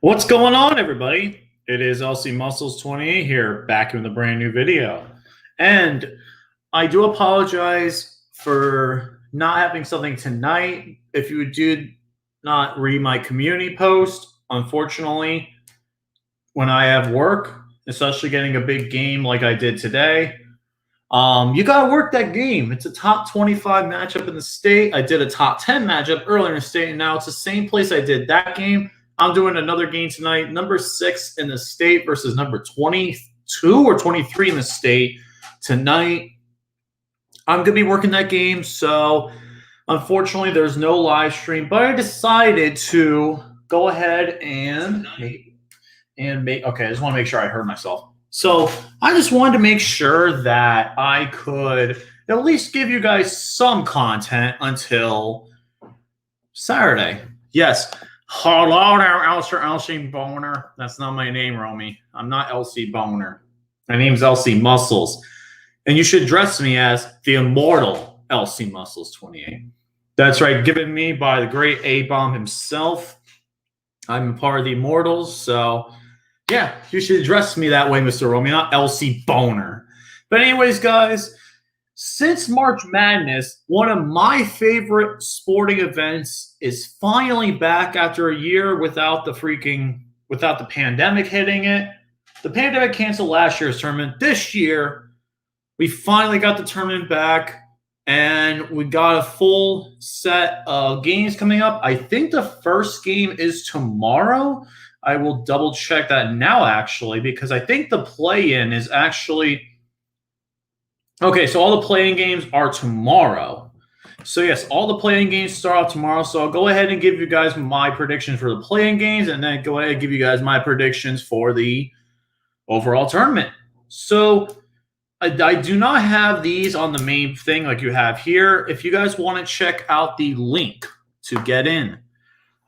What's going on, everybody? It is LC Muscles 28 here, back with a brand new video. And I do apologize for not having something tonight. If you did not read my community post, unfortunately, when I have work, especially getting a big game like I did today, you got to work that game. It's a top 25 matchup in the state. I did a top 10 matchup earlier in the state, and now it's the same place I did that game. I'm doing another game tonight, number 6 in the state versus number 22 or 23 in the state tonight. I'm going to be working that game, so unfortunately there's no live stream, but I decided to go ahead and make, okay, I just want to make sure I heard myself. So I just wanted to make sure that I could at least give you guys some content until Saturday. Yes. Hello there, LC Boner. That's not my name, Romy. I'm not LC Boner. My name's LC Muscles. And you should address me as the immortal LC Muscles 28. That's right, given me by the great A-Bomb himself. I'm a part of the Immortals, so yeah, you should address me that way, Mr. Romy, not LC Boner. But anyways, guys, since March Madness, one of my favorite sporting events is finally back after a year without the pandemic hitting it. The pandemic canceled last year's tournament. This year, we finally got the tournament back, and we got a full set of games coming up. I think the first game is tomorrow. I will double check that now, actually, because I think the play-in is actually... Okay, so all the play-in games are tomorrow. So, yes, all the play-in games start off tomorrow. So I'll go ahead and give you guys my predictions for the play-in games, and then go ahead and give you guys my predictions for the overall tournament. So I do not have these on the main thing like you have here. If you guys want to check out the link to get in,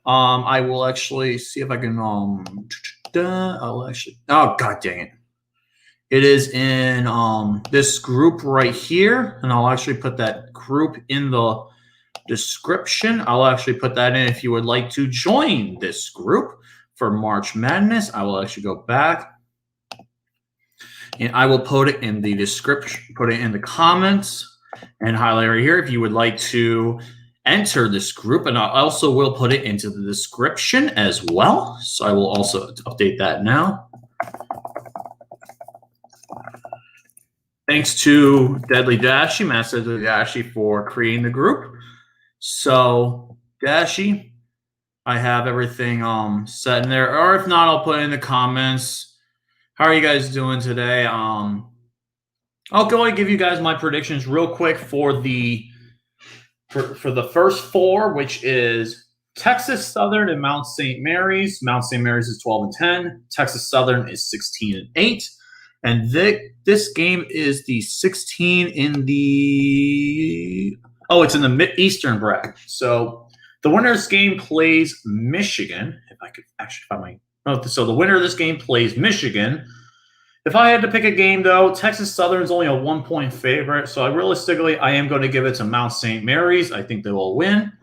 I will actually see if I can I'll actually, oh god dang it. It is in this group right here, and I'll actually put that group in the description. I'll actually put that in if you would like to join this group for March Madness. I will actually go back, and I will put it in the description, put it in the comments, and highlight right here if you would like to enter this group, and I also will put it into the description as well. So I will also update that now. Thanks to Deadly Dashy, Master Deadly Dashy, for creating the group. So, Dashy, I have everything set in there. Or if not, I'll put it in the comments. How are you guys doing today? I'll go ahead and give you guys my predictions real quick for the first four, which is Texas Southern and Mount St. Mary's. Mount St. Mary's is 12-10. Texas Southern is 16-8. And this game is the 16 in the – oh, it's in the Mid-Eastern bracket. So the winner of this game plays Michigan. If I could actually find my – oh, so the winner of this game plays Michigan. If I had to pick a game, though, Texas Southern is only a 1-point favorite. So realistically, I am going to give it to Mount St. Mary's. I think they will win.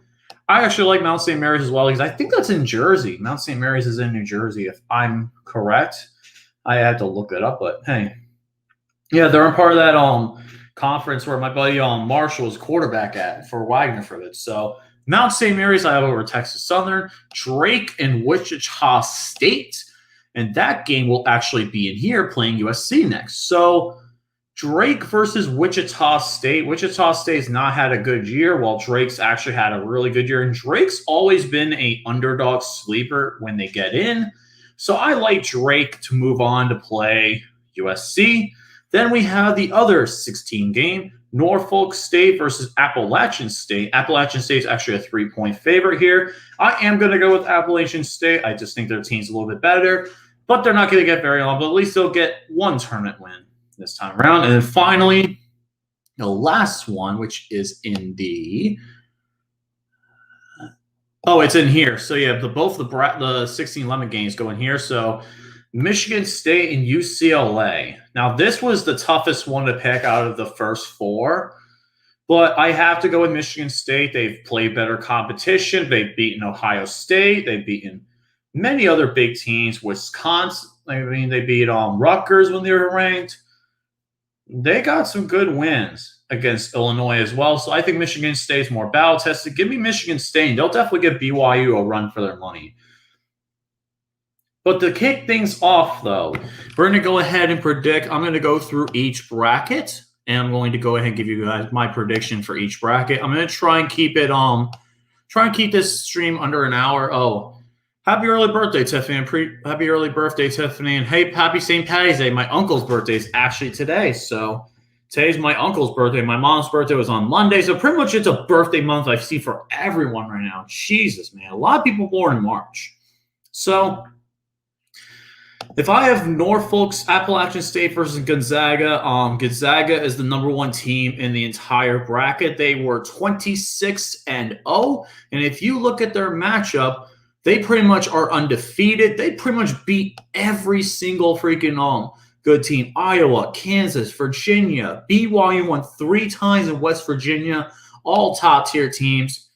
I actually like Mount St. Mary's as well because I think that's in Jersey. Mount St. Mary's is in New Jersey, if I'm correct. I had to look it up, but hey. Yeah, they're a part of that conference where my buddy Marshall was quarterback at for Wagner for it. So Mount St. Mary's I have over Texas Southern, Drake and Wichita State. And that game will actually be in here playing USC next. So Drake versus Wichita State. Wichita State's not had a good year, while Drake's actually had a really good year. And Drake's always been an underdog sleeper when they get in. So I like Drake to move on to play USC. Then we have the other 16 game, Norfolk State versus Appalachian State. Appalachian State is actually a 3-point favorite here. I am going to go with Appalachian State. I just think their team's a little bit better, but they're not going to get very long, but at least they'll get one tournament win this time around. And then finally, the last one, which is in the oh, it's in here. So yeah, both the 16-11 games go in here. So Michigan State and UCLA. Now this was the toughest one to pick out of the first four, but I have to go with Michigan State. They've played better competition. They've beaten Ohio State. They've beaten many other big teams. Wisconsin, I mean, they beat Rutgers when they were ranked. They got some good wins against Illinois as well. So I think Michigan State's more battle tested. Give me Michigan State. They'll definitely give BYU a run for their money. But to kick things off, though, we're going to go ahead and predict. I'm going to go through each bracket, and I'm going to go ahead and give you guys my prediction for each bracket. I'm going to try and keep it this stream under an hour. Oh, happy early birthday, Tiffany! Happy early birthday, Tiffany! And hey, happy St. Patty's Day. My uncle's birthday is actually today, so today's my uncle's birthday. My mom's birthday was on Monday, so pretty much it's a birthday month I see for everyone right now. Jesus, man, a lot of people born in March, so. If I have Norfolk's Appalachian State versus Gonzaga, Gonzaga is the #1 team in the entire bracket. They were 26-0, and if you look at their matchup, they pretty much are undefeated. They pretty much beat every single freaking good team. Iowa, Kansas, Virginia, BYU won 3 times in West Virginia, all top-tier teams.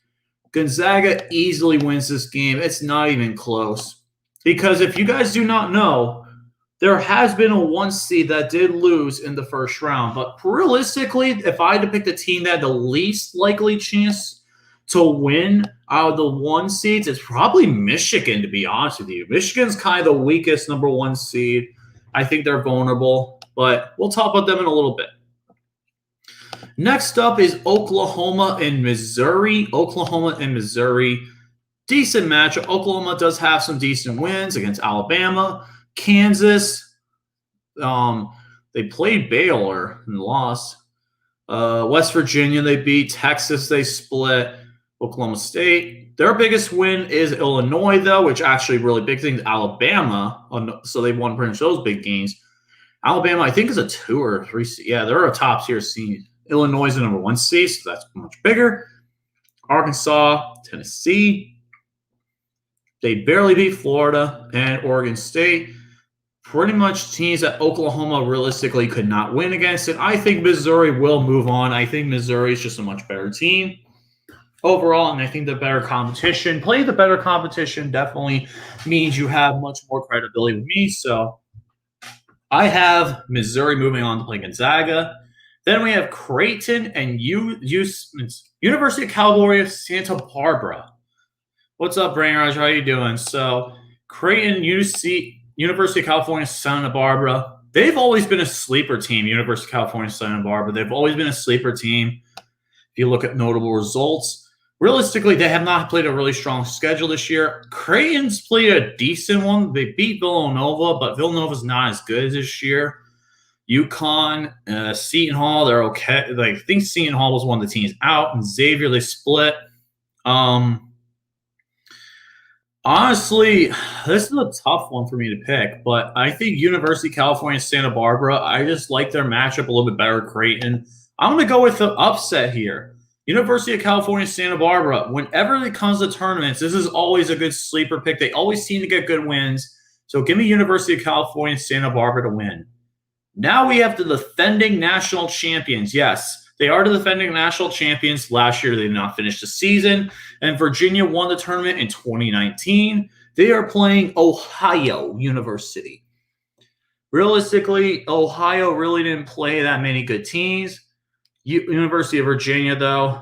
Gonzaga easily wins this game. It's not even close. Because if you guys do not know, there has been a 1 seed that did lose in the first round. But realistically, if I had to pick the team that had the least likely chance to win out of the 1 seeds, it's probably Michigan, to be honest with you. Michigan's kind of the weakest #1 seed. I think they're vulnerable, but we'll talk about them in a little bit. Next up is Oklahoma and Missouri. Oklahoma and Missouri. Decent matchup. Oklahoma does have some decent wins against Alabama. Kansas, they played Baylor and lost. West Virginia, they beat. Texas, they split. Oklahoma State. Their biggest win is Illinois, though, which actually really big thing. Alabama, so they won pretty much those big games. Alabama, I think, is a 2 or 3 seed. Yeah, they're a top-tier seed. Illinois is the #1 seed, so that's much bigger. Arkansas, Tennessee. They barely beat Florida and Oregon State. Pretty much teams that Oklahoma realistically could not win against. And I think Missouri will move on. I think Missouri is just a much better team overall. And I think the better competition, playing the better competition definitely means you have much more credibility with me. So I have Missouri moving on to play Gonzaga. Then we have Creighton and University of California, Santa Barbara. What's up, Brain Raj? How you doing? So, Creighton, University of California, Santa Barbara. They've always been a sleeper team, University of California, Santa Barbara. They've always been a sleeper team. If you look at notable results, realistically, they have not played a really strong schedule this year. Creighton's played a decent one. They beat Villanova, but Villanova's not as good as this year. Uconn, Seton Hall, they're okay. I think Seton Hall was one of the teams out, and Xavier, they split. Honestly, this is a tough one for me to pick, but I think University of California, Santa Barbara, I just like their matchup a little bit better, Creighton. I'm going to go with the upset here. University of California, Santa Barbara, whenever it comes to tournaments, this is always a good sleeper pick. They always seem to get good wins. So give me University of California, Santa Barbara to win. Now we have the defending national champions. Yes. They are the defending national champions. Last year, they did not finish the season. And Virginia won the tournament in 2019. They are playing Ohio University. Realistically, Ohio really didn't play that many good teams. University of Virginia, though,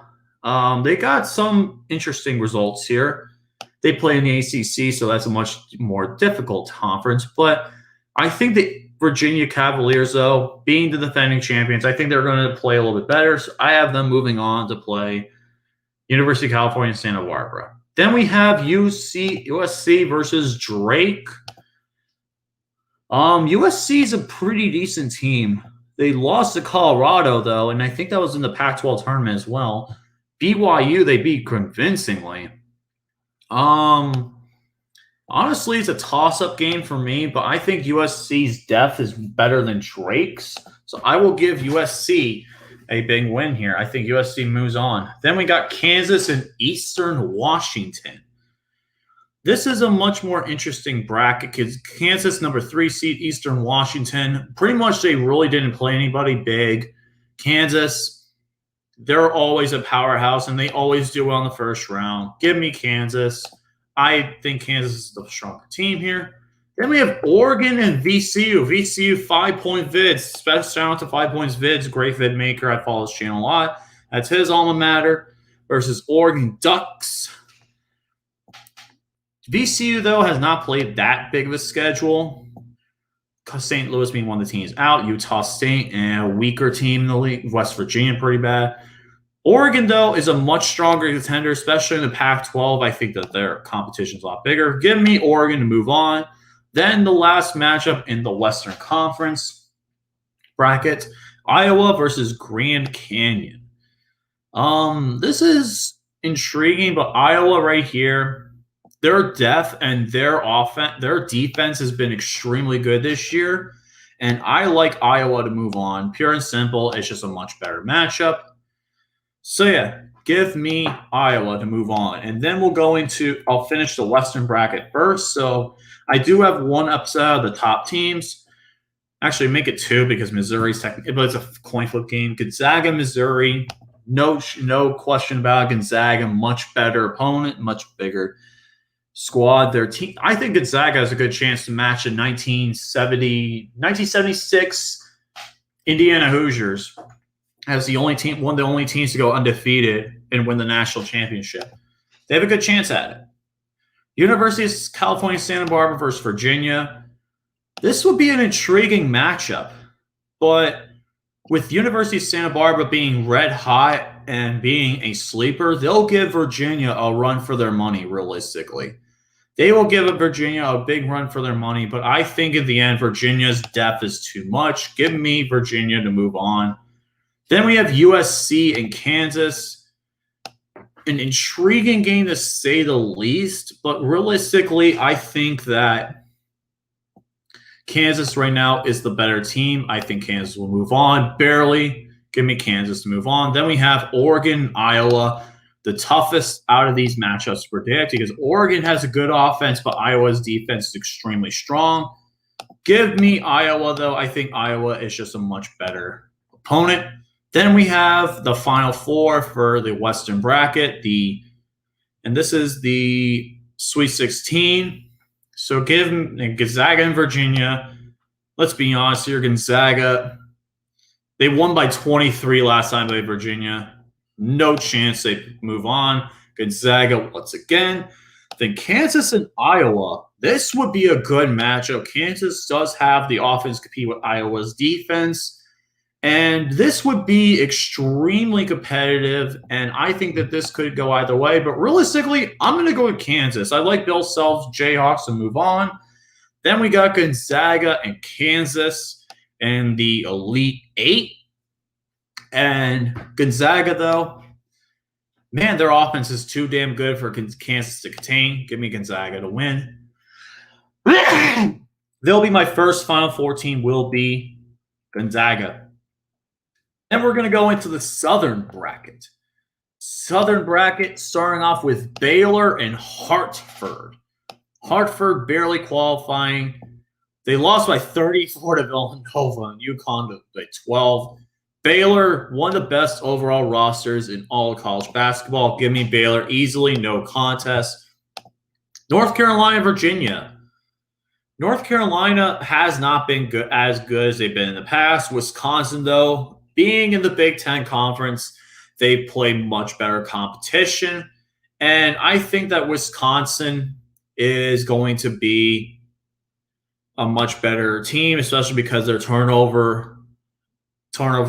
they got some interesting results here. They play in the ACC, so that's a much more difficult conference. But I think the Virginia Cavaliers, though, being the defending champions, I think they're going to play a little bit better. So I have them moving on to play University of California, Santa Barbara. Then we have USC versus Drake. USC is a pretty decent team. They lost to Colorado, though, and I think that was in the Pac-12 tournament as well. BYU, they beat convincingly. Honestly, it's a toss-up game for me, but I think USC's depth is better than Drake's. So I will give USC a big win here. I think USC moves on. Then we got Kansas and Eastern Washington. This is a much more interesting bracket because Kansas, #3 seed, Eastern Washington. Pretty much they really didn't play anybody big. Kansas, they're always a powerhouse, and they always do well in the first round. Give me Kansas. I think Kansas is the stronger team here. Then we have Oregon and VCU. VCU 5-point vids. Special shout out to 5 Points Vids. Great vid maker. I follow his channel a lot. That's his alma mater. Versus Oregon Ducks. VCU, though, has not played that big of a schedule. St. Louis being one of the teams out. Utah State and a weaker team in the league. West Virginia pretty bad. Oregon, though, is a much stronger contender, especially in the Pac-12. I think that their competition is a lot bigger. Give me Oregon to move on. Then the last matchup in the Western Conference bracket, Iowa versus Grand Canyon. This is intriguing, but Iowa right here, their depth and their defense has been extremely good this year, and I like Iowa to move on. Pure and simple, it's just a much better matchup. So yeah, give me Iowa to move on. And then we'll go into, I'll finish the Western bracket first. So I do have one upset of the top teams. Actually, make it two because Missouri's technically, but it's a coin flip game. Gonzaga, Missouri, no question about it. Gonzaga, much better opponent, much bigger squad. Their team, I think Gonzaga has a good chance to match the 1976 Indiana Hoosiers as the only team, one of the only teams to go undefeated and win the national championship. They have a good chance at it. University of California, Santa Barbara versus Virginia. This would be an intriguing matchup, but with University of Santa Barbara being red hot and being a sleeper, they'll give Virginia a run for their money, realistically. They will give Virginia a big run for their money, but I think in the end, Virginia's depth is too much. Give me Virginia to move on. Then we have USC and Kansas. An intriguing game to say the least, but realistically, I think that Kansas right now is the better team. I think Kansas will move on. Barely. Give me Kansas to move on. Then we have Oregon, Iowa, the toughest out of these matchups to predict because Oregon has a good offense, but Iowa's defense is extremely strong. Give me Iowa, though. I think Iowa is just a much better opponent. Then we have the Final Four for the Western bracket, and this is the Sweet 16. So give Gonzaga and Virginia. Let's be honest here, Gonzaga, they won by 23 last time they played Virginia. No chance they move on. Gonzaga once again. Then Kansas and Iowa. This would be a good matchup. Kansas does have the offense compete with Iowa's defense. And this would be extremely competitive, and I think that this could go either way. But realistically, I'm going to go with Kansas. I like Bill Self's Jayhawks to move on. Then we got Gonzaga and Kansas and the Elite Eight. And Gonzaga, though, man, their offense is too damn good for Kansas to contain. Give me Gonzaga to win. They'll be my first Final Four team will be Gonzaga. Then we're going to go into the Southern bracket. Southern bracket starting off with Baylor and Hartford. Hartford barely qualifying. They lost by 34 to Villanova and Uconn by 12. Baylor, one of the best overall rosters in all of college basketball. Give me Baylor easily, no contest. North Carolina, Virginia. North Carolina has not been as good as they've been in the past. Wisconsin, though, being in the Big Ten Conference, they play much better competition. And I think that Wisconsin is going to be a much better team, especially because their turnover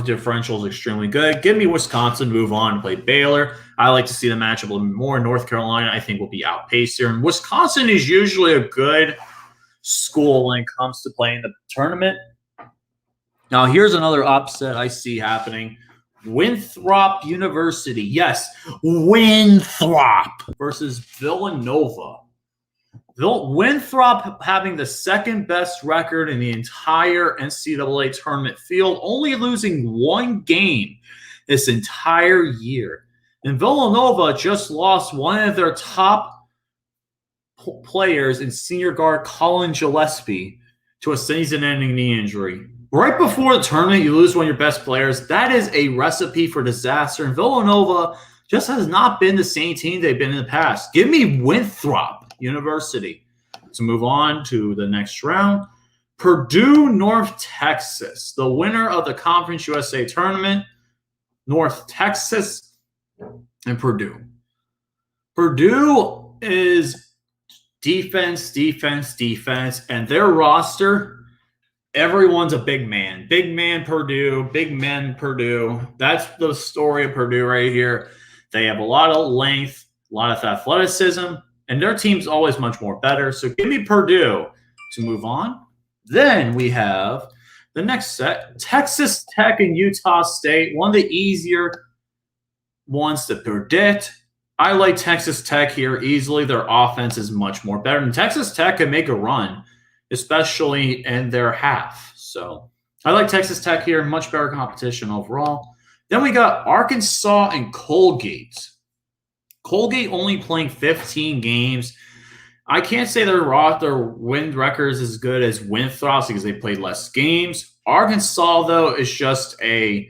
differential is extremely good. Give me Wisconsin, move on and play Baylor. I like to see the matchup a little bit more. North Carolina, I think, will be outpaced here. And Wisconsin is usually a good school when it comes to playing the tournament. Now, here's another upset I see happening. Winthrop University. Yes, Winthrop versus Villanova. Winthrop having the second best record in the entire NCAA tournament field, only losing one game this entire year. And Villanova just lost one of their top players in senior guard Colin Gillespie to a season-ending knee injury. Right before the tournament, you lose one of your best players. That is a recipe for disaster. And Villanova just has not been the same team they've been in the past. Give me Winthrop University. To move on to the next round, Purdue, North Texas. The winner of the Conference USA tournament, North Texas and Purdue. Purdue is defense, defense, defense, and their roster, everyone's a big man. Big man Purdue, big men Purdue. That's the story of Purdue right here. They have a lot of length, a lot of athleticism, and their team's always much more better. So give me Purdue to move on. Then we have the next set, Texas Tech and Utah State, one of the easier ones to predict. I like Texas Tech here easily. Their offense is much more better. And Texas Tech can make a run, especially in their half. So I like Texas Tech here. Much better competition overall. Then we got Arkansas and Colgate. Colgate only playing 15 games. I can't say their win record is as good as Winthrop's because they played less games. Arkansas, though, is just a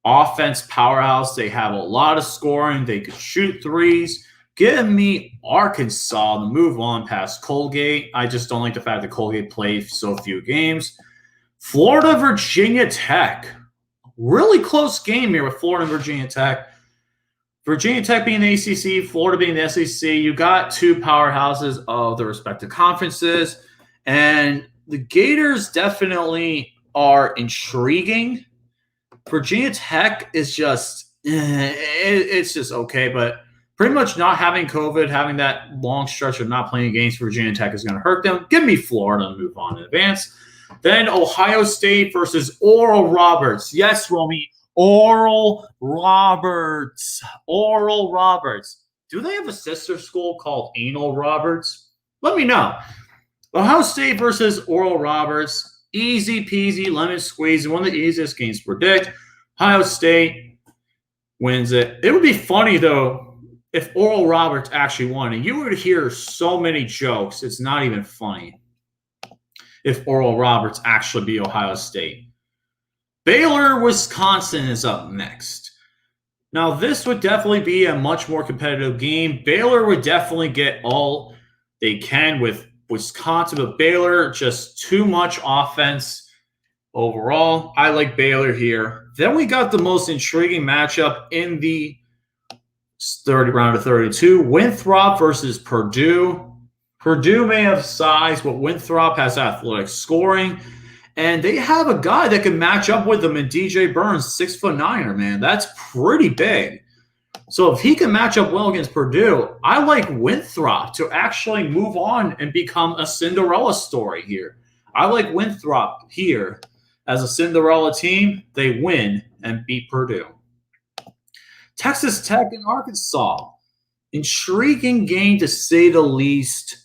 offense powerhouse. They have a lot of scoring. They could shoot threes. Give me Arkansas to move on past Colgate. I just don't like the fact that Colgate played so few games. Florida, Virginia Tech. Really close game here with Florida and Virginia Tech. Virginia Tech being the ACC, Florida being the SEC. You got two powerhouses of the respective conferences. And the Gators definitely are intriguing. Virginia Tech is just, it's just okay. But pretty much not having COVID, having that long stretch of not playing games for Virginia Tech is going to hurt them. Give me Florida and move on in advance. Then Ohio State versus Oral Roberts. Yes, Romy, Oral Roberts. Oral Roberts. Do they have a sister school called Anal Roberts? Let me know. Ohio State versus Oral Roberts. Easy peasy, lemon squeezy. One of the easiest games to predict. Ohio State wins it. It would be funny, though, if Oral Roberts actually won. And you would hear so many jokes, it's not even funny. If Oral Roberts actually beat Ohio State. Baylor, Wisconsin is up next. Now, this would definitely be a much more competitive game. Baylor would definitely get all they can with Wisconsin, but Baylor, just too much offense overall. I like Baylor here. Then we got the most intriguing matchup in the 30 round of 32. Winthrop versus Purdue. Purdue may have size, but Winthrop has athletic scoring. And they have a guy that can match up with them in DJ Burns, 6'9", man. That's pretty big. So if he can match up well against Purdue, I like Winthrop to actually move on and become a Cinderella story here. I like Winthrop here as a Cinderella team. They win and beat Purdue. Texas Tech and Arkansas. Intriguing game to say the least.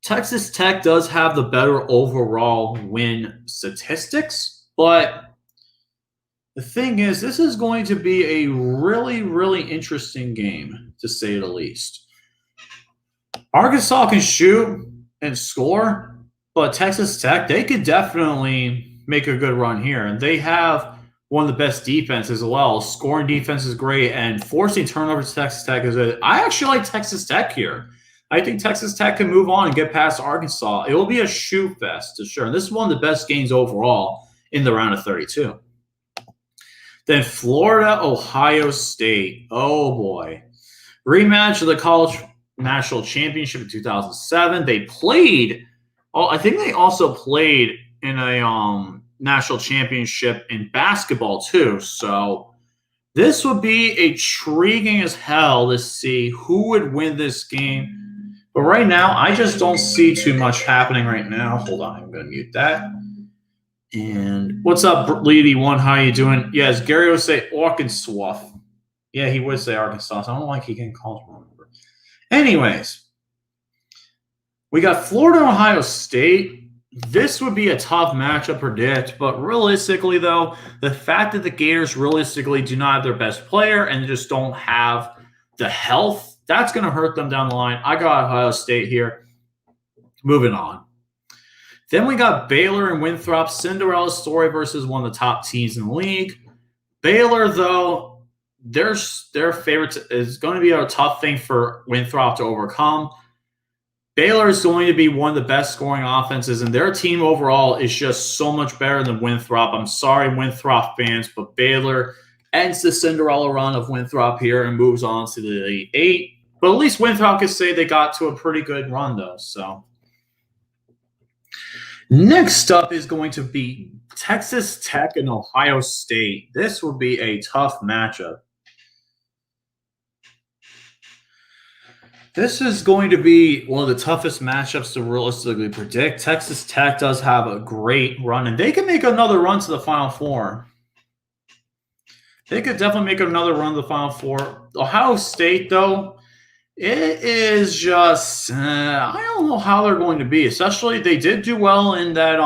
Texas Tech does have the better overall win statistics, but the thing is, this is going to be a really, really interesting game, to say the least. Arkansas can shoot and score, but Texas Tech, they could definitely make a good run here. And they have one of the best defenses as well. Scoring defense is great, and forcing turnovers to Texas Tech is good. I actually like Texas Tech here. I think Texas Tech can move on and get past Arkansas. It will be a shoot fest, to sure. And this is one of the best games overall in the round of 32. Then Florida, Ohio State. Oh, boy. Rematch of the College National Championship in 2007. They played – I think they also played in a national championship in basketball too. So this would be intriguing as hell to see who would win this game. But right now, I just don't see too much happening right now. Hold on, I'm going to mute that. And what's up, Leedy One? How you doing? Yes, Gary would say Arkansas. Yeah, he would say Arkansas. So I don't like he getting called wrong. Anyways, we got Florida and Ohio State. This would be a tough matchup to predict, but realistically, though, the fact that the Gators realistically do not have their best player and just don't have the health, that's going to hurt them down the line. I got Ohio State here. Moving on. Then we got Baylor and Winthrop, Cinderella story versus one of the top teams in the league. Baylor, though, their favorite is going to be a tough thing for Winthrop to overcome. Baylor is going to be one of the best scoring offenses, and their team overall is just so much better than Winthrop. I'm sorry, Winthrop fans, but Baylor ends the Cinderella run of Winthrop here and moves on to the Elite Eight. But at least Winthrop can say they got to a pretty good run, though. So next up is going to be Texas Tech and Ohio State. This will be a tough matchup. This is going to be one of the toughest matchups to realistically predict. Texas Tech does have a great run, and they can make another run to the Final Four. They could definitely make another run to the Final Four. Ohio State, though, it is just I don't know how they're going to be. Especially they did do well in that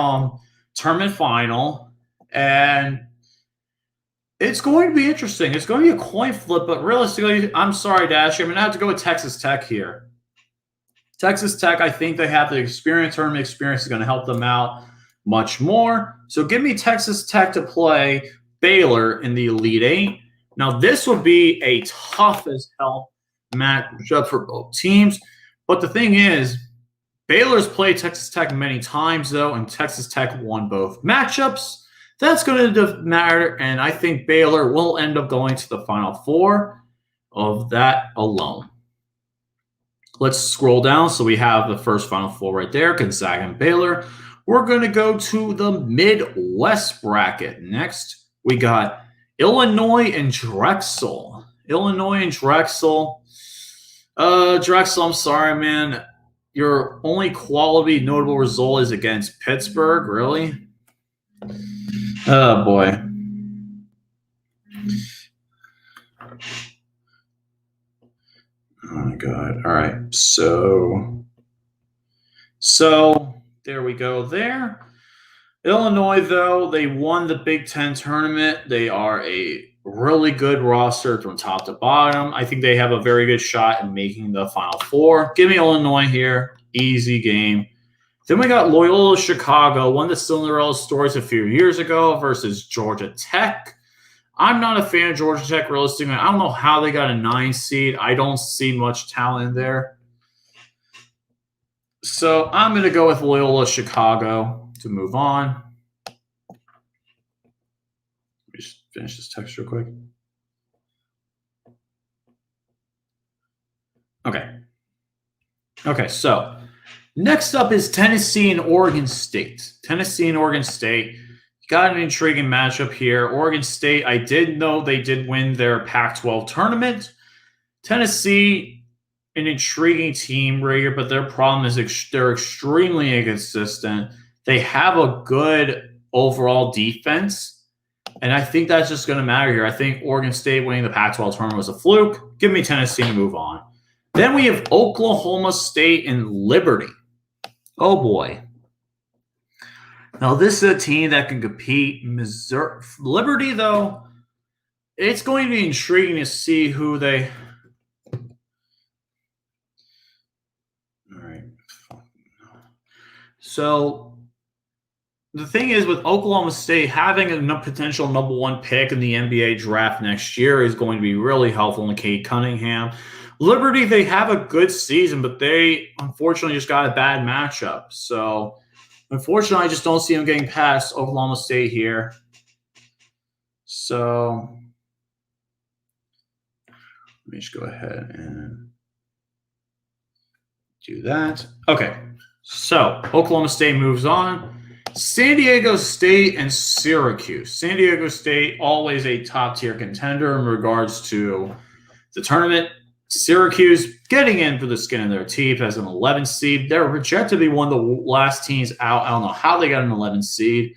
tournament final, and it's going to be interesting. It's going to be a coin flip, but realistically, I'm sorry, Dash. I'm going to have to go with Texas Tech here. Texas Tech, I think they have the experience. Tournament experience is going to help them out much more. So give me Texas Tech to play Baylor in the Elite Eight. Now, this will be a tough as hell matchup for both teams. But the thing is, Baylor's played Texas Tech many times, though, and Texas Tech won both matchups. That's going to matter, and I think Baylor will end up going to the Final Four of that alone. Let's scroll down. So we have the first Final Four right there, Gonzaga and Baylor. We're going to go to the Midwest bracket. Next, we got Illinois and Drexel. Illinois and Drexel. Drexel, I'm sorry, man. Your only quality notable result is against Pittsburgh, really? Oh, boy. Oh, my God. All right. So there we go there. Illinois, though, they won the Big Ten tournament. They are a really good roster from top to bottom. I think they have a very good shot in making the Final Four. Give me Illinois here. Easy game. Then we got Loyola Chicago, one of the Cinderella stories a few years ago versus Georgia Tech. I'm not a fan of Georgia Tech, realistically. I don't know how they got a 9 seed. I don't see much talent there. So I'm going to go with Loyola Chicago to move on. Let me just finish this text real quick. Okay, so next up is Tennessee and Oregon State. Tennessee and Oregon State. Got an intriguing matchup here. Oregon State, I did know they did win their Pac-12 tournament. Tennessee, an intriguing team right here, but their problem is they're extremely inconsistent. They have a good overall defense, and I think that's just going to matter here. I think Oregon State winning the Pac-12 tournament was a fluke. Give me Tennessee to move on. Then we have Oklahoma State and Liberty. Oh, boy. Now, this is a team that can compete. Missouri, Liberty, though, it's going to be intriguing to see who they – all right. So, the thing is with Oklahoma State, having a potential number 1 pick in the NBA draft next year is going to be really helpful in Cade Cunningham. Liberty, they have a good season, but they unfortunately just got a bad matchup. So, unfortunately, I just don't see them getting past Oklahoma State here. So, let me just go ahead and do that. Okay, so Oklahoma State moves on. San Diego State and Syracuse. San Diego State, always a top-tier contender in regards to the tournament. Syracuse getting in for the skin of their teeth as an 11 seed. They're projected to be one of the last teams out. I don't know how they got an 11 seed,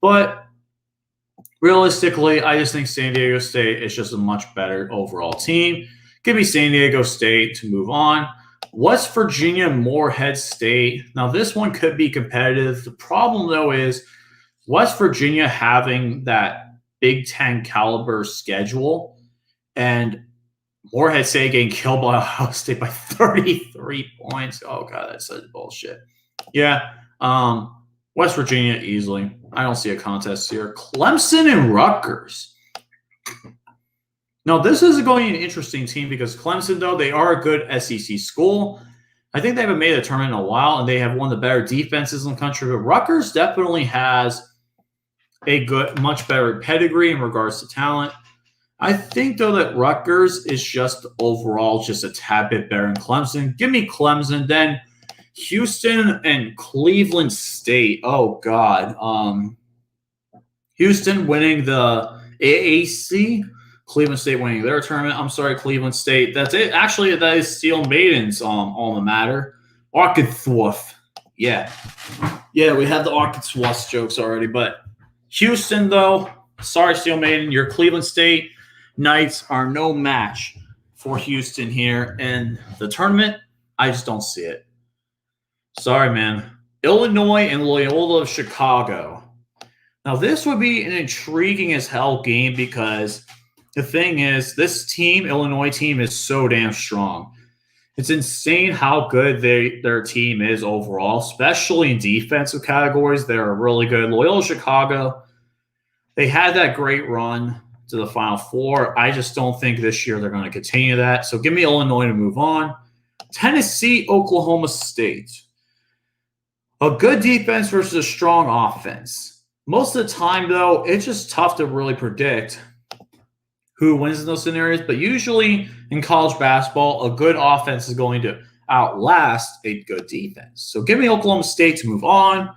but realistically, I just think San Diego State is just a much better overall team. Give me San Diego State to move on. West Virginia, Morehead State. Now, this one could be competitive. The problem, though, is West Virginia having that Big Ten caliber schedule and Morehead State getting killed by Ohio State by 33 points. Oh, God, that's such bullshit. Yeah, West Virginia easily. I don't see a contest here. Clemson and Rutgers. Now, this is going to be an interesting team because Clemson, though, they are a good SEC school. I think they haven't made a tournament in a while, and they have one of the better defenses in the country. But Rutgers definitely has a much better pedigree in regards to talent. I think, though, that Rutgers is just overall just a tad bit better than Clemson. Give me Clemson. Then Houston and Cleveland State. Oh, God. Houston winning the AAC. Cleveland State winning their tournament. I'm sorry, Cleveland State. That's it. Actually, that is Steel Maiden's alma mater. Arkansas. Yeah. Yeah, we had the Arkansas jokes already. But Houston, though, sorry, Steel Maiden. Your Cleveland State Knights are no match for Houston here. And the tournament, I just don't see it. Sorry, man. Illinois and Loyola of Chicago. Now, this would be an intriguing as hell game because the thing is, this team, Illinois team, is so damn strong. It's insane how good their team is overall, especially in defensive categories. They're really good. Loyola Chicago, they had that great run to the Final Four. I just don't think this year they're going to continue that. So give me Illinois to move on. Tennessee, Oklahoma State. A good defense versus a strong offense. Most of the time, though, it's just tough to really predict who wins in those scenarios. But usually in college basketball, a good offense is going to outlast a good defense. So give me Oklahoma State to move on.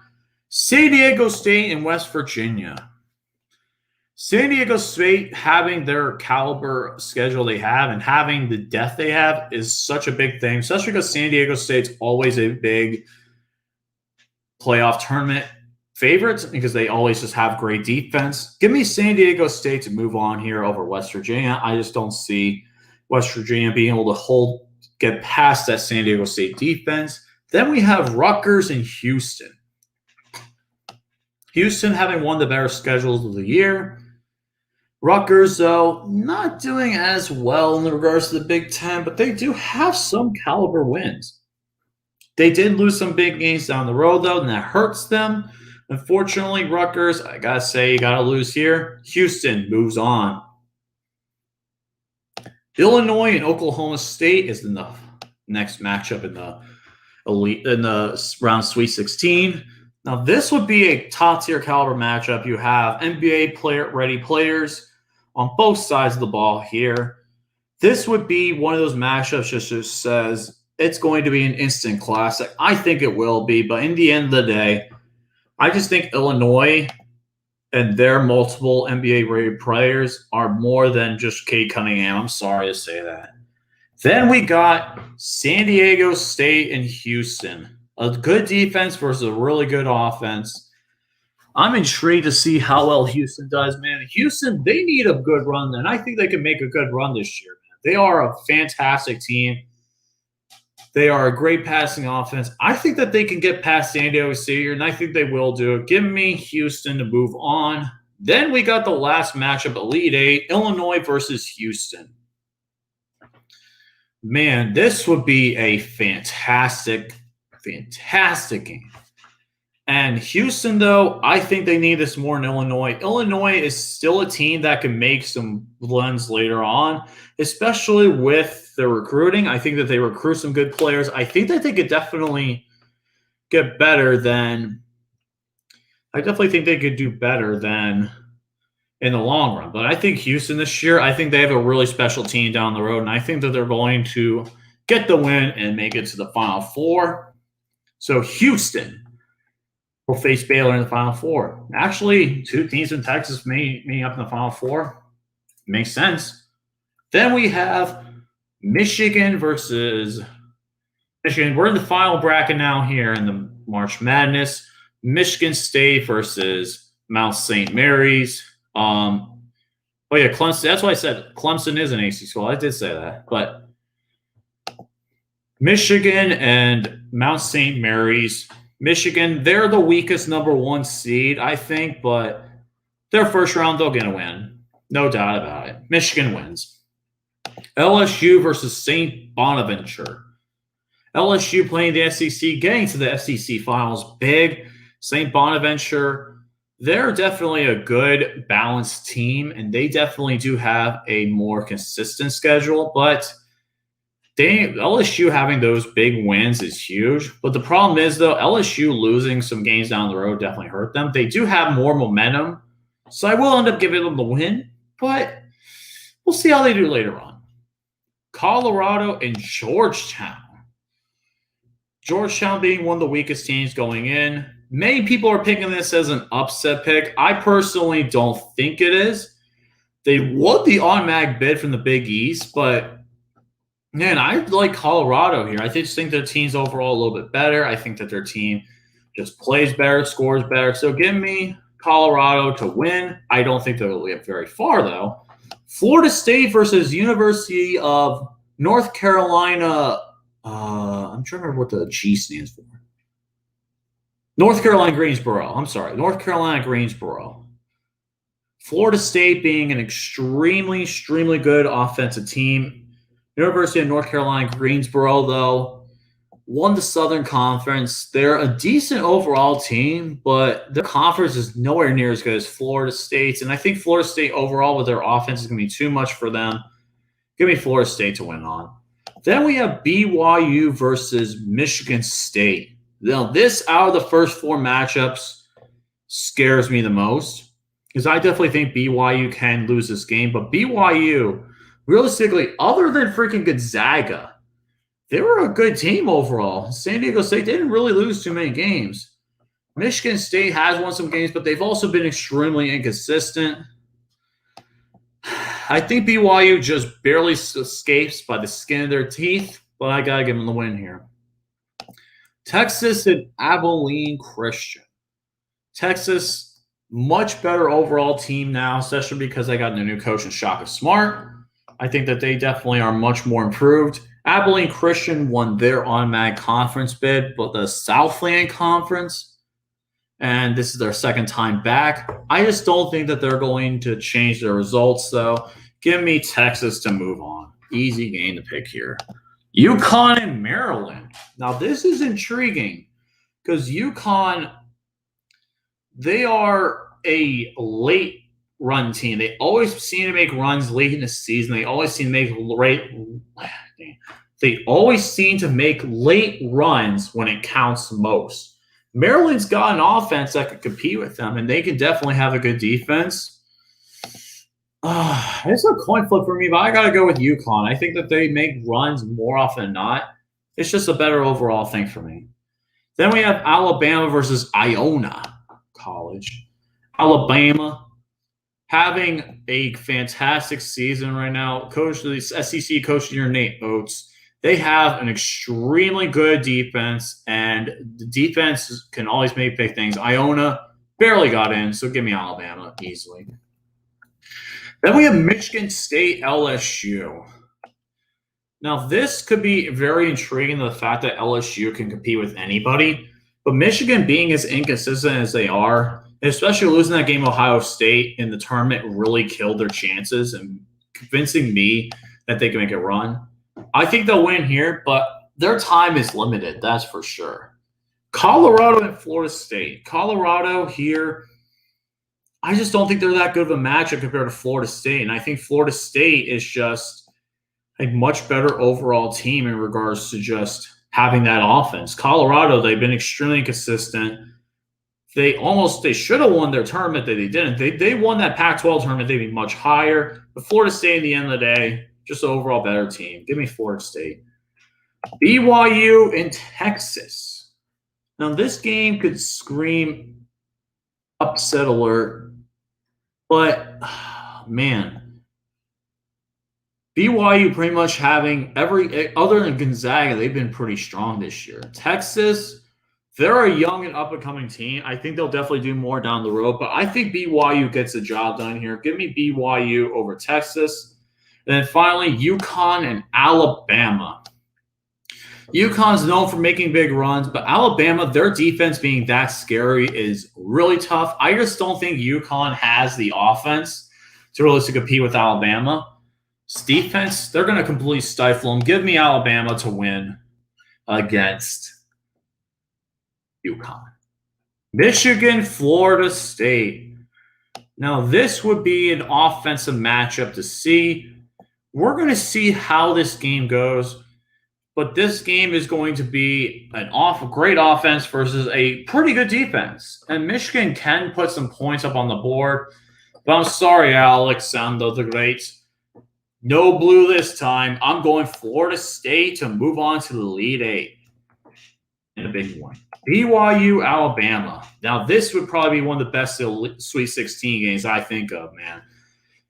San Diego State and West Virginia. San Diego State having their caliber schedule they have and having the depth they have is such a big thing, especially because San Diego State's always a big playoff tournament favorites because they always just have great defense. Give me San Diego State to move on here over West Virginia. I just don't see West Virginia being able to get past that San Diego State defense. Then we have Rutgers and Houston. Houston having one of the better schedules of the year. Rutgers, though, not doing as well in regards to the Big Ten, but they do have some caliber wins. They did lose some big games down the road, though, and that hurts them. Unfortunately, Rutgers, I got to say, you got to lose here. Houston moves on. Illinois and Oklahoma State is in the next matchup in the round Sweet 16. Now, this would be a top-tier caliber matchup. You have NBA ready players on both sides of the ball here. This would be one of those matchups just says it's going to be an instant classic. I think it will be, but in the end of the day, I just think Illinois and their multiple NBA-rated players are more than just Cade Cunningham. I'm sorry to say that. Then we got San Diego State and Houston. A good defense versus a really good offense. I'm intrigued to see how well Houston does, man. Houston, they need a good run, and I think they can make a good run this year, man. They are a fantastic team. They are a great passing offense. I think that they can get past San Diego State, and I think they will do it. Give me Houston to move on. Then we got the last matchup, Elite Eight, Illinois versus Houston. Man, this would be a fantastic game. And Houston, though, I think they need this more in Illinois. Illinois is still a team that can make some runs later on, especially with their recruiting. I think that they recruit some good players. I think that they could definitely get better than – I definitely think they could do better than in the long run. But I think Houston this year, I think they have a really special team down the road, and I think that they're going to get the win and make it to the Final Four. So Houston will face Baylor in the Final Four. Actually, two teams in Texas meeting up in the Final Four. Makes sense. Then we have Michigan versus Michigan. We're in the final bracket now here in the March Madness. Michigan State versus Mount St. Mary's. Oh, yeah, Clemson. That's why I said Clemson is an AC school. I did say that. But Michigan and Mount St. Mary's. Michigan, they're the weakest number one seed, I think, but their first round, they'll get a win. No doubt about it. Michigan wins. LSU versus Saint Bonaventure. LSU playing the SEC, getting to the SEC finals big. Saint Bonaventure, they're definitely a good, balanced team, and they definitely do have a more consistent schedule, but LSU having those big wins is huge. But the problem is, though, LSU losing some games down the road definitely hurt them. They do have more momentum, so I will end up giving them the win. But we'll see how they do later on. Colorado and Georgetown. Georgetown being one of the weakest teams going in. Many people are picking this as an upset pick. I personally don't think it is. They won the automatic bid from the Big East, but man, I like Colorado here. I just think their team's overall a little bit better. I think that their team just plays better, scores better. So give me Colorado to win. I don't think they'll get very far, though. Florida State versus University of North Carolina. I'm trying to remember what the G stands for. North Carolina Greensboro. I'm sorry. North Carolina Greensboro. Florida State being an extremely, extremely good offensive team. University of North Carolina Greensboro, though, won the Southern Conference. They're a decent overall team, but their conference is nowhere near as good as Florida State's. And I think Florida State overall with their offense is going to be too much for them. Give me Florida State to win on. Then we have BYU versus Michigan State. Now, this out of the first four matchups scares me the most because I definitely think BYU can lose this game. But BYU, realistically, other than freaking Gonzaga, they were a good team overall. San Diego State didn't really lose too many games. Michigan State has won some games, but they've also been extremely inconsistent. I think BYU just barely escapes by the skin of their teeth, but I got to give them the win here. Texas and Abilene Christian. Texas, much better overall team now, especially because they got a new coach in Shaka Smart. I think that they definitely are much more improved. Abilene Christian won their automatic conference bid, but the Southland Conference, and this is their second time back. I just don't think that they're going to change their results, though. Give me Texas to move on. Easy game to pick here. Uconn and Maryland. Now, this is intriguing because Uconn, they are a late run team. They always seem to make runs late in the season. They always seem to make late runs when it counts most. Maryland's got an offense that could compete with them, and they can definitely have a good defense. It's a coin flip for me, but I got to go with Uconn. I think that they make runs more often than not. It's just a better overall thing for me. Then we have Alabama versus Iona College. Alabama having a fantastic season right now. Coach, the SEC coach of the year, Nate Oates. They have an extremely good defense, and the defense can always make big things. Iona barely got in, so give me Alabama easily. Then we have Michigan State LSU. Now, this could be very intriguing, the fact that LSU can compete with anybody. But Michigan being as inconsistent as they are, especially losing that game Ohio State in the tournament, really killed their chances and convincing me that they can make a run. I think they'll win here, but their time is limited, that's for sure. Colorado and Florida State. Colorado here, I just don't think they're that good of a matchup compared to Florida State. And I think Florida State is just a much better overall team in regards to just having that offense. Colorado, they've been extremely consistent. They should have won their tournament that they didn't. They won that Pac-12 tournament, they'd be much higher. But Florida State, at the end of the day, just an overall better team. Give me Florida State. BYU in Texas. Now, this game could scream upset alert. But, man, BYU pretty much having other than Gonzaga, they've been pretty strong this year. Texas, they're a young and up-and-coming team. I think they'll definitely do more down the road. But I think BYU gets the job done here. Give me BYU over Texas. And then finally, Uconn and Alabama. UConn's known for making big runs, but Alabama, their defense being that scary is really tough. I just don't think Uconn has the offense to really compete with Alabama. It's defense, they're going to completely stifle them. Give me Alabama to win against Uconn. Michigan, Florida State. Now, this would be an offensive matchup to see. We're going to see how this game goes. But this game is going to be a great offense versus a pretty good defense. And Michigan can put some points up on the board. But I'm sorry, Alexander the Great. No blue this time. I'm going Florida State to move on to the Elite Eight. And a big one. Byu Alabama. Now, this would probably be one of the best Sweet 16 games I think of, man.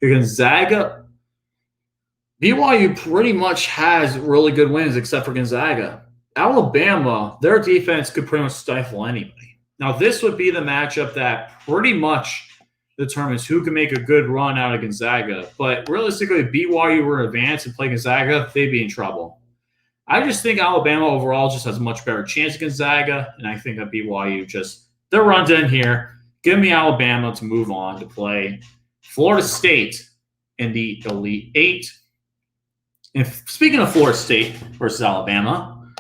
Gonzaga. BYU pretty much has really good wins except for Gonzaga. Alabama, their defense could pretty much stifle anybody. Now, this would be the matchup that pretty much determines who can make a good run out of Gonzaga. But realistically, if BYU were advanced and play Gonzaga, they'd be in trouble. I just think Alabama overall just has a much better chance of Gonzaga, and I think that BYU they're run in here. Give me Alabama to move on to play Florida State in the Elite Eight. And speaking of Florida State versus Alabama,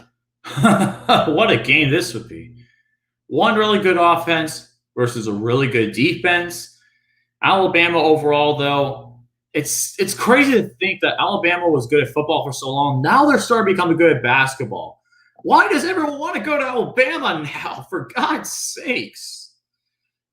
what a game this would be. One really good offense versus a really good defense. Alabama overall, though, it's crazy to think that Alabama was good at football for so long. Now they're starting to become good at basketball. Why does everyone want to go to Alabama now, for God's sakes?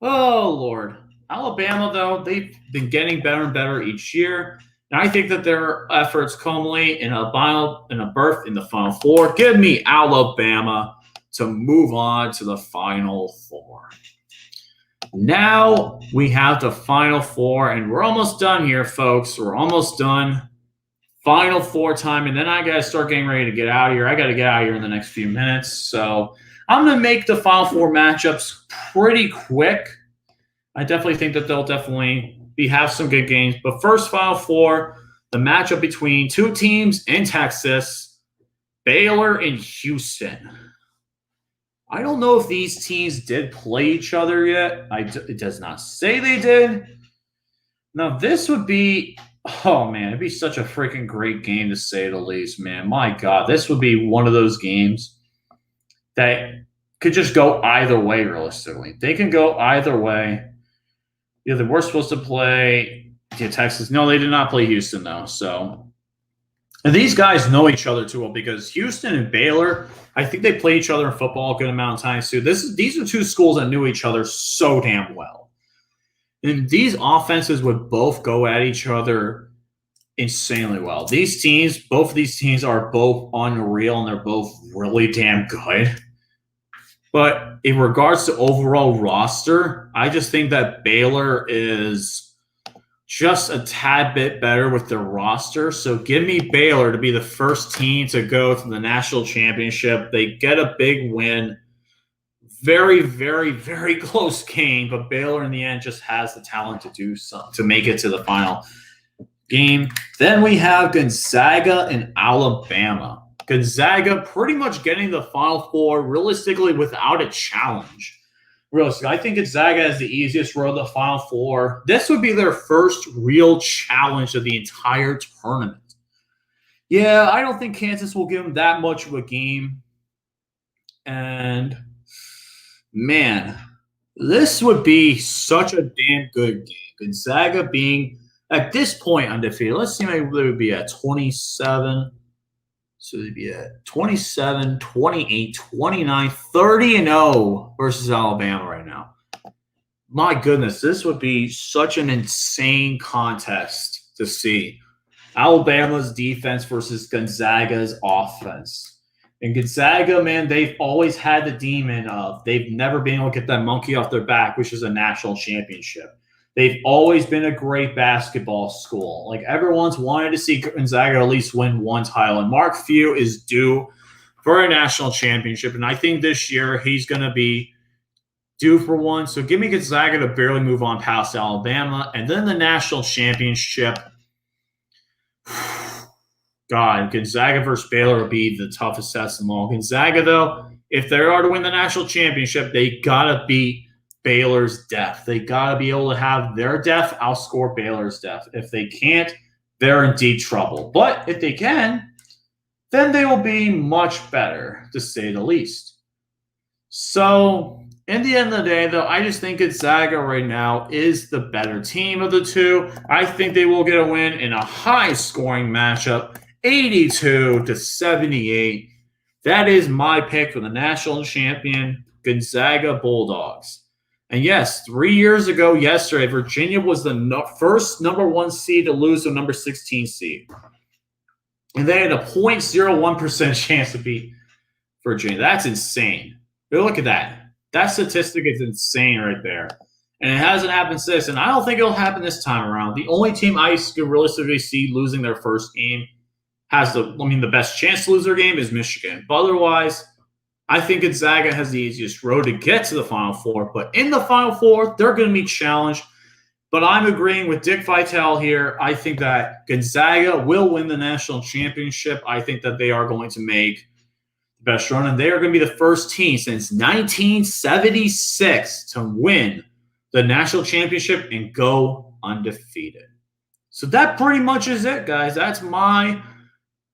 Oh, Lord. Alabama, though, they've been getting better and better each year. And I think that their efforts culminate in a berth in the Final Four. Give me Alabama to move on to the Final Four. Now we have the Final Four, and we're almost done here, folks. We're almost done. Final Four time, and then I got to start getting ready to get out of here. I got to get out of here in the next few minutes. So I'm going to make the Final Four matchups pretty quick. I definitely think that they'll have some good games. But first, Final Four, the matchup between two teams in Texas, Baylor and Houston. I don't know if these teams did play each other yet. It does not say they did. Now, this would be, oh, man, it'd be such a freaking great game to say the least, man. My God, this would be one of those games that could just go either way, realistically. They can go either way. Yeah, they were supposed to play Texas. No, they did not play Houston, though. So, and these guys know each other too well because Houston and Baylor, I think they play each other in football a good amount of times too. These are two schools that knew each other so damn well. And these offenses would both go at each other insanely well. Both of these teams are both unreal, and they're both really damn good. But in regards to overall roster, I just think that Baylor is just a tad bit better with their roster. So give me Baylor to be the first team to go to the national championship. They get a big win. Very, very, very close game, but Baylor in the end just has the talent to do something, to make it to the final game. Then we have Gonzaga and Alabama. Gonzaga pretty much getting the Final Four realistically without a challenge. Realistically, I think Gonzaga has the easiest road to the Final Four. This would be their first real challenge of the entire tournament. Yeah, I don't think Kansas will give them that much of a game. And, man, this would be such a damn good game. Gonzaga being, at this point, undefeated. Let's see, maybe they would be at 27. So they'd be at 27, 28, 29, 30-0 versus Alabama right now. My goodness, this would be such an insane contest to see. Alabama's defense versus Gonzaga's offense. And Gonzaga, man, they've always had the demon of they've never been able to get that monkey off their back, which is a national championship. They've always been a great basketball school. Like, everyone's wanted to see Gonzaga at least win one title. And Mark Few is due for a national championship. And I think this year he's going to be due for one. So give me Gonzaga to barely move on past Alabama. And then the national championship. God, Gonzaga versus Baylor would be the toughest test of them all. Gonzaga, though, if they are to win the national championship, they got to beat Baylor's depth. They got to be able to have their depth outscore Baylor's depth. If they can't, they're in deep trouble. But if they can, then they will be much better, to say the least. So, in the end of the day, though, I just think Gonzaga right now is the better team of the two. I think they will get a win in a high-scoring matchup. 82-78. That is my pick for the national champion, Gonzaga Bulldogs. And yes, 3 years ago yesterday, Virginia was the first number 1 seed to lose to number 16 seed. And they had a 0.01% chance to beat Virginia. That's insane. But look at that. That statistic is insane right there. And it hasn't happened since. And I don't think it'll happen this time around. The only team I could realistically see losing their first game the best chance to lose their game is Michigan. But otherwise, I think Gonzaga has the easiest road to get to the Final Four. But in the Final Four, they're going to be challenged. But I'm agreeing with Dick Vitale here. I think that Gonzaga will win the national championship. I think that they are going to make the best run. And they are going to be the first team since 1976 to win the national championship and go undefeated. So that pretty much is it, guys. That's my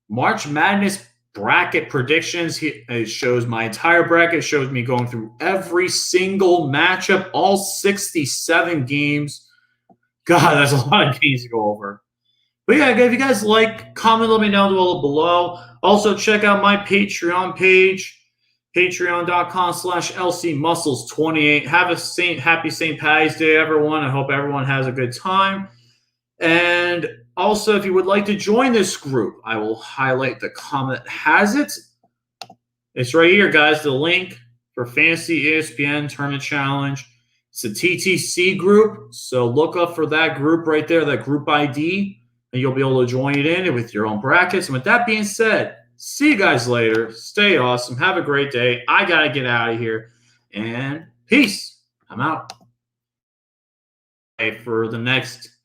March Madness bracket predictions. It shows my entire bracket. It shows me going through every single matchup, all 67 games. God, that's a lot of games to go over. But yeah, if you guys like, comment, let me know below. Also, check out my Patreon page, patreon.com/LCMuscles28. Have a happy St. Patty's Day, everyone. I hope everyone has a good time. And also, if you would like to join this group, I will highlight the comment that has it. It's right here, guys, the link for Fantasy ESPN Tournament Challenge. It's a TTC group, so look up for that group right there, that group ID, and you'll be able to join it in with your own brackets. And with that being said, see you guys later. Stay awesome. Have a great day. I got to get out of here. And peace. I'm out. For the next